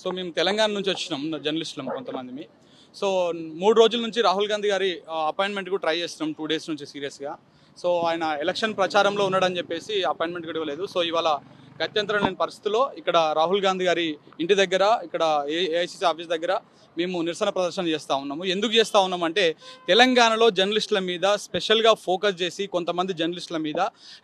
So మేము తెలంగాణ నుంచి వచ్చినాం జర్నలిస్టులం కొంతమంది. సో 3 రోజుల నుంచి రాహుల్ గాంధీ గారి అపాయింట్మెంట్కు ట్రై చేస్తున్నాం 2 డేస్ నుంచి సీరియస్గా. సో ఆయన ఎలక్షన్ ప్రచారంలో ఉన్నాడని చెప్పేసి అపాయింట్మెంట్ కూడా ఇవ్వలేదు. సో ఇవాళ గత్యంతరం లేని పరిస్థితుల్లో ఇక్కడ రాహుల్ గాంధీ గారి ఇంటి దగ్గర, ఇక్కడ ఏఐసిసి ఆఫీస్ దగ్గర మేము నిరసన ప్రదర్శన చేస్తూ ఉన్నాము. ఎందుకు చేస్తూ ఉన్నామంటే తెలంగాణలో జర్నలిస్టుల మీద స్పెషల్గా ఫోకస్ చేసి కొంతమంది జర్నలిస్టుల మీద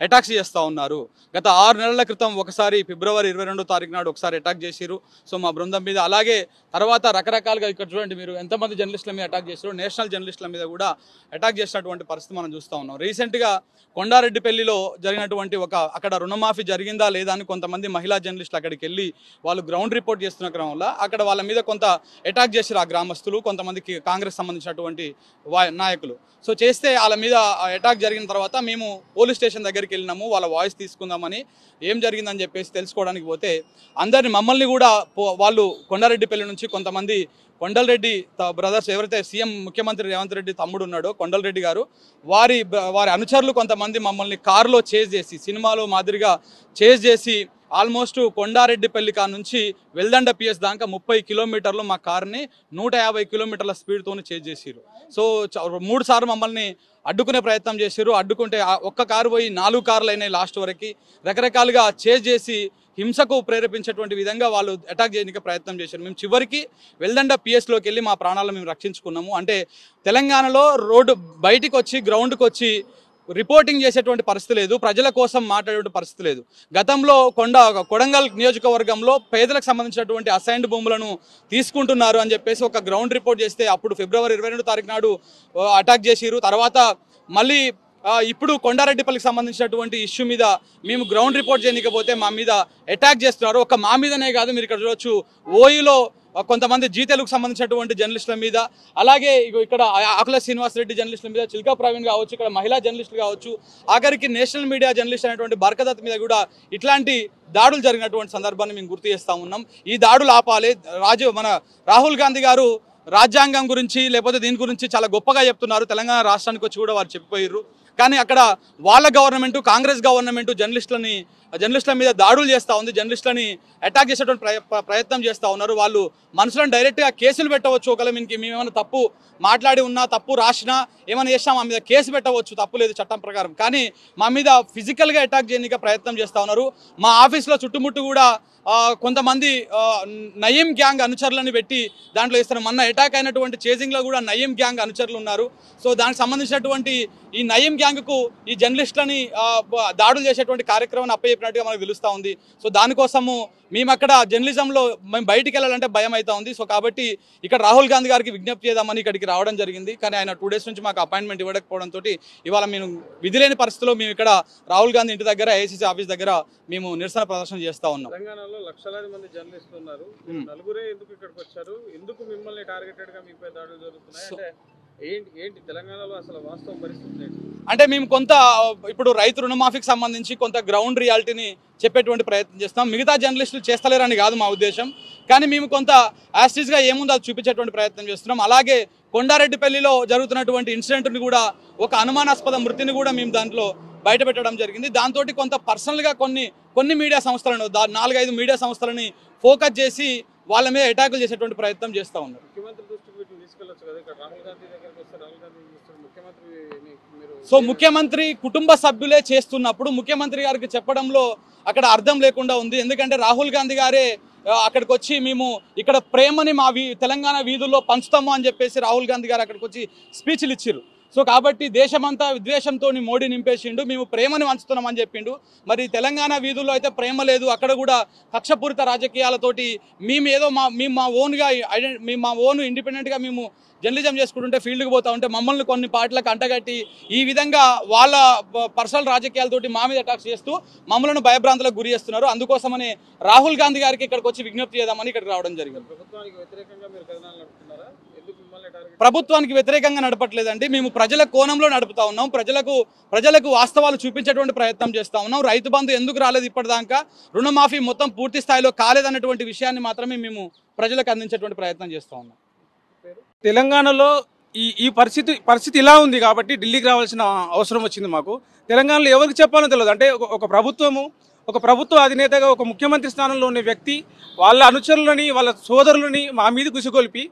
అటాక్స్ చేస్తూ ఉన్నారు. గత 6 నెలల క్రితం ఒకసారి ఫిబ్రవరి 22వ తారీఖు నాడు ఒకసారి అటాక్ చేసిరు. సో మా బృందం మీద, అలాగే తర్వాత రకరకాలుగా ఇక్కడ చూడండి మీరు ఎంతమంది జర్నలిస్టుల మీద అటాక్ చేశారు. నేషనల్ జర్నలిస్టుల మీద కూడా అటాక్ చేసినటువంటి పరిస్థితి మనం చూస్తూ ఉన్నాం. రీసెంట్గా కొండారెడ్డిపల్లిలో జరిగినటువంటి అక్కడ రుణమాఫీ జరిగిందా లేదా అని కొంతమంది మహిళా జర్నలిస్టులు అక్కడికి వెళ్ళి వాళ్ళు గ్రౌండ్ రిపోర్ట్ చేస్తున్న క్రమంలో అక్కడ వాళ్ళ మీద కొంత అటాక్ చేశారు ఆ గ్రామస్తులు, కొంతమందికి కాంగ్రెస్ సంబంధించినటువంటి నాయకులు. సో చేస్తే వాళ్ళ మీద అటాక్ జరిగిన తర్వాత మేము పోలీస్ స్టేషన్ దగ్గరికి వెళ్ళినాము, వాళ్ళ వాయిస్ తీసుకుందామని, ఏం జరిగిందని చెప్పేసి తెలుసుకోవడానికి పోతే మమ్మల్ని కూడా వాళ్ళు కొండారెడ్డిపల్లి నుంచి కొంతమంది కొండలరెడ్డి బ్రదర్స్, ఎవరైతే సీఎం ముఖ్యమంత్రి రేవంత్ రెడ్డి తమ్ముడు ఉన్నాడో కొండలరెడ్డి గారు, వారి అనుచరులు కొంతమంది మమ్మల్ని కారులో చేజ్ చేసి, సినిమాలో మాదిరిగా చేజ్ చేసి ఆల్మోస్ట్ కొండారెడ్డిపల్లి కా నుంచి వెల్దండ పిఎస్ దాకా 30 కిలోమీటర్లు మా కార్ని 150 కిలోమీటర్ల స్పీడ్తో చేజ్ చేసిరు. సో 3 సార్లు మమ్మల్ని అడ్డుకునే ప్రయత్నం చేశారు. అడ్డుకుంటే ఒక్క కారు పోయి 4 కార్లు అయినాయి లాస్ట్ వరకు. రకరకాలుగా చేజ్ చేసి హింసకు ప్రేరేపించేటువంటి విధంగా వాళ్ళు అటాక్ చేయడానికి ప్రయత్నం చేశారు. మేము చివరికి వెల్దండ పిఎస్లోకి వెళ్ళి మా ప్రాణాలను మేము రక్షించుకున్నాము. అంటే తెలంగాణలో రోడ్డు బయటికి వచ్చి గ్రౌండ్కి వచ్చి రిపోర్టింగ్ చేసేటువంటి పరిస్థితి లేదు, ప్రజల కోసం మాట్లాడే పరిస్థితి లేదు. గతంలో కొడంగల్ నియోజకవర్గంలో పేదలకు సంబంధించినటువంటి అసైన్డ్ భూములను తీసుకుంటున్నారు అని చెప్పేసి ఒక గ్రౌండ్ రిపోర్ట్ చేస్తే అప్పుడు ఫిబ్రవరి 22వ తారీఖు నాడు అటాక్ చేసిరు. తర్వాత మళ్ళీ ఇప్పుడు కొండారెడ్డిపల్లికి సంబంధించినటువంటి ఇష్యూ మీద మేము గ్రౌండ్ రిపోర్ట్ చేయకపోతే మా మీద అటాక్ చేస్తున్నారు. ఒక మా మీదనే కాదు, మీరు ఇక్కడ చూడవచ్చు ఓయూలో కొంతమంది జీతేలకు సంబంధించినటువంటి జర్నలిస్టుల మీద, అలాగే ఇక్కడ ఆకుల శ్రీనివాస్ రెడ్డి జర్నలిస్టుల మీద, చిల్కా ప్రవీణ్ కావచ్చు, ఇక్కడ మహిళా జర్నలిస్టులు కావచ్చు, ఆఖరికి నేషనల్ మీడియా జర్నలిస్ట్ అనేటువంటి బర్కదత్ మీద కూడా ఇట్లాంటి దాడులు జరిగినటువంటి సందర్భాన్ని మేము గుర్తు చేస్తూ ఉన్నాం. ఈ దాడులు ఆపాలి. మన రాహుల్ గాంధీ గారు రాజ్యాంగం గురించి లేకపోతే దీని గురించి చాలా గొప్పగా చెప్తున్నారు. తెలంగాణ రాష్ట్రానికి వచ్చి కూడా వారు చెప్పిపోయారు. కానీ అక్కడ వాళ్ళ గవర్నమెంట్, కాంగ్రెస్ గవర్నమెంట్ జర్నలిస్టుల మీద దాడులు చేస్తూ ఉంది, జర్నలిస్టులని అటాక్ చేసేటువంటి ప్రయత్నం చేస్తూ ఉన్నారు. వాళ్ళు మనుషులను డైరెక్ట్గా కేసులు పెట్టవచ్చు. ఒకవేళ మేము ఏమైనా తప్పు మాట్లాడి ఉన్నా, తప్పు రాసినా, ఏమైనా చేసినా మా మీద కేసు పెట్టవచ్చు, తప్పు లేదు చట్టం ప్రకారం. కానీ మా మీద ఫిజికల్గా అటాక్ చేయడానికి ప్రయత్నం చేస్తూ ఉన్నారు. మా ఆఫీస్లో చుట్టుముట్టు కూడా కొంతమంది నయీం గ్యాంగ్ అనుచరులను పెట్టి దాంట్లో ఇస్తారు. మొన్న అటాక్ అయినటువంటి చేజింగ్లో కూడా నయీం గ్యాంగ్ అనుచరులు ఉన్నారు. సో దానికి సంబంధించినటువంటి ఈ నయీం గ్యాంగ్కు ఈ జర్నలిస్టులని దాడులు చేసేటువంటి కార్యక్రమాన్ని అప్పచెప్పినట్టుగా మనకు తెలుస్తూ ఉంది. సో దానికోసము మేము అక్కడ జర్నలిజంలో మేము బయటికి వెళ్ళాలంటే భయం అవుతా ఉంది. సో కాబట్టి ఇక్కడ రాహుల్ గాంధీ గారికి విజ్ఞప్తి చేద్దామని ఇక్కడికి రావడం జరిగింది. కానీ ఆయన 2 డేస్ నుంచి మాకు అపాయింట్మెంట్ ఇవ్వకపోవడంతో ఇవాళ మేము విధి లేని పరిస్థితిలో మేము ఇక్కడ రాహుల్ గాంధీ ఇంటి దగ్గర, ఏఐసిసి ఆఫీస్ దగ్గర మేము నిరసన ప్రదర్శన చేస్తూ ఉన్నాం. తెలంగాణలో లక్షలాది మంది జర్నలిస్టులు ఉన్నారు, నలుగురే ఎందుకు ఇక్కడికి వచ్చారు? ఎందుకు మిమ్మల్ని టార్గెటెడ్ గా మీపై దాడులు జరుగుతున్నాయి? అంటే ఏంటి తెలంగాణలో అసలు వాస్తవ పరిస్థితి ఏంటి? అంటే మేము కొంత ఇప్పుడు రైతు రుణమాఫీకి సంబంధించి కొంత గ్రౌండ్ రియాలిటీని చెప్పేటువంటి ప్రయత్నం చేస్తాం. మిగతా జర్నలిస్టులు చేస్తలేరని కాదు మా ఉద్దేశం, కానీ మేము కొంత యాస్టీస్గా ఏముందో అది చూపించేటువంటి ప్రయత్నం చేస్తున్నాం. అలాగే కొండారెడ్డిపల్లిలో జరుగుతున్నటువంటి ఇన్సిడెంట్ని కూడా, ఒక అనుమానాస్పద మృతిని కూడా మేము దాంట్లో బయట పెట్టడం జరిగింది. దాంతో కొంత పర్సనల్గా కొన్ని మీడియా సంస్థలను, 4-5 మీడియా సంస్థలని ఫోకస్ చేసి వాళ్ళ మీద అటాకులు చేసేటువంటి ప్రయత్నం చేస్తూ ఉన్నారు. ముఖ్యమంత్రి దృష్టికి వీటిని తీసుకెళ్ళొచ్చు కదా, ఇక్కడ రాహుల్ గాంధీ దగ్గరికి వస్తే రాహుల్ గాంధీ సో ముఖ్యమంత్రి కుటుంబ సభ్యులే చేస్తున్నప్పుడు ముఖ్యమంత్రి గారికి చెప్పడంలో అక్కడ అర్థం లేకుండా ఉంది. ఎందుకంటే రాహుల్ గాంధీ గారే అక్కడికి వచ్చి మేము ఇక్కడ ప్రేమని మా తెలంగాణ వీధుల్లో పంచుతాము అని చెప్పేసి రాహుల్ గాంధీ గారు అక్కడికి వచ్చి స్పీచ్లు ఇచ్చారు. సో కాబట్టి దేశమంతా విద్వేషంతో మోడీ నింపేసిండు, మేము ప్రేమని వంచుతున్నామని చెప్పిండు. మరి తెలంగాణ వీధుల్లో అయితే ప్రేమ లేదు, అక్కడ కూడా కక్షపూరిత రాజకీయాలతోటి మేము ఏదో మా ఓన్ ఇండిపెండెంట్గా మేము జర్నలిజం చేసుకుంటుంటే ఫీల్డ్కి పోతా ఉంటే మమ్మల్ని కొన్ని పార్టీలకు అంటగట్టి ఈ విధంగా వాళ్ళ పర్సనల్ రాజకీయాలతోటి మా మీద అటాక్స్ చేస్తూ మమ్మల్ని భయభ్రాంతులకు గురి చేస్తున్నారు. అందుకోసమని రాహుల్ గాంధీ గారికి ఇక్కడికి వచ్చి విజ్ఞప్తి చేద్దామని ఇక్కడికి రావడం జరిగింది. ప్రభుత్వానికి వ్యతిరేకంగా నడపట్లేదండి, మేము ప్రజల కోణంలో నడుపుతా ఉన్నాం. ప్రజలకు వాస్తవాలు చూపించేటువంటి ప్రయత్నం చేస్తూ ఉన్నాం. రైతు బంధు ఎందుకు రాలేదు ఇప్పటిదాకా, రుణమాఫీ మొత్తం పూర్తి స్థాయిలో కాలేదన్నటువంటి విషయాన్ని మాత్రమే మేము ప్రజలకు అందించేటువంటి ప్రయత్నం చేస్తూ ఉన్నాం. తెలంగాణలో ఈ పరిస్థితి ఇలా ఉంది కాబట్టి ఢిల్లీకి రావాల్సిన అవసరం వచ్చింది మాకు. తెలంగాణలో ఎవరికి చెప్పాలో తెలియదు. అంటే ఒక ప్రభుత్వము ఒక ప్రభుత్వ అధినేతగా ఒక ముఖ్యమంత్రి స్థానంలో ఉన్న వ్యక్తి వాళ్ళ అనుచరులని వాళ్ళ సోదరులని మా మీద గుసిగొలిపి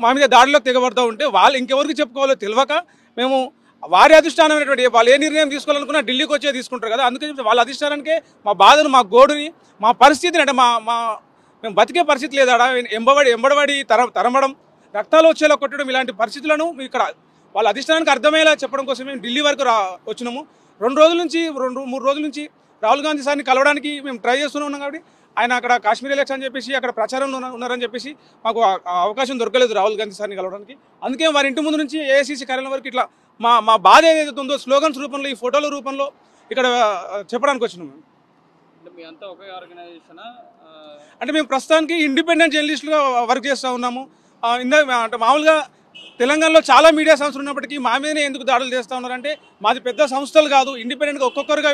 మా మీద దాడిలోకి తెగబడుతూ ఉంటే వాళ్ళు ఇంకెవరికి చెప్పుకోవాలో తెలియక మేము వారి అధిష్టానమైనటువంటి వాళ్ళు ఏ నిర్ణయం తీసుకోవాలనుకున్నా ఢిల్లీకి వచ్చే తీసుకుంటారు కదా, అందుకని వాళ్ళ అధిష్టానానికే మా బాధను మా గోడుని మా పరిస్థితిని అంటే మేము బతికే పరిస్థితి లేదా ఎంబడబడి తరమడం రక్తాలు వచ్చేలా కొట్టడం ఇలాంటి పరిస్థితులను ఇక్కడ వాళ్ళ అధిష్టానానికి అర్థమయ్యేలా చెప్పడం కోసం మేము ఢిల్లీ వరకు వచ్చినాము. 3 రోజుల నుంచి రాహుల్ గాంధీ సార్ని కలవడానికి మేము ట్రై చేస్తూనే ఉన్నాం. కాబట్టి ఆయన అక్కడ కాశ్మీర్ ఎలక్షన్ అని చెప్పేసి అక్కడ ప్రచారంలో ఉన్నారని చెప్పేసి మాకు అవకాశం దొరకలేదు రాహుల్ గాంధీ సార్ని కలవడానికి. అందుకే వారి ఇంటి ముందు నుంచి ఏఐసీసీ కార్యాలయం వరకు ఇట్లా మా బాధ ఏదైతే ఉందో స్లోగన్స్ రూపంలో ఈ ఫోటోల రూపంలో ఇక్కడ చెప్పడానికి వచ్చినాము. మీ అంతా ఒకే ఆర్గనైజేషనా? అంటే మేము ప్రస్తుతానికి ఇండిపెండెంట్ జర్నలిస్టులుగా వర్క్ చేస్తూ ఉన్నాము. అంటే మామూలుగా తెలంగాణలో చాలా మీడియా సంస్థలు ఉన్నప్పటికీ మా మీదనే ఎందుకు దాడులు చేస్తూ ఉన్నారంటే మాది పెద్ద సంస్థలు కాదు, ఇండిపెండెంట్గా ఒక్కొక్కరుగా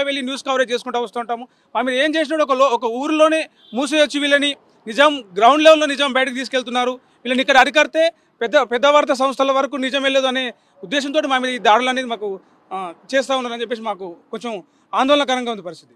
వెళ్ళి న్యూస్ కవరేజ్ చేసుకుంటూ వస్తుంటాము. మా మీద ఏం చేసినాడు ఒక ఊరిలోనే మూసేయొచ్చు వీళ్ళని, నిజం గ్రౌండ్ లెవెల్లో నిజం బయటకు తీసుకెళ్తున్నారు, వీళ్ళని ఇక్కడ అరికడితే పెద్ద వార్తా సంస్థల వరకు నిజం వెళ్ళదు అనే ఉద్దేశంతో మా మీద ఈ దాడులు అనేది మాకు చేస్తూ ఉన్నారని చెప్పేసి మాకు కొంచెం ఆందోళనకరంగా ఉంది పరిస్థితి.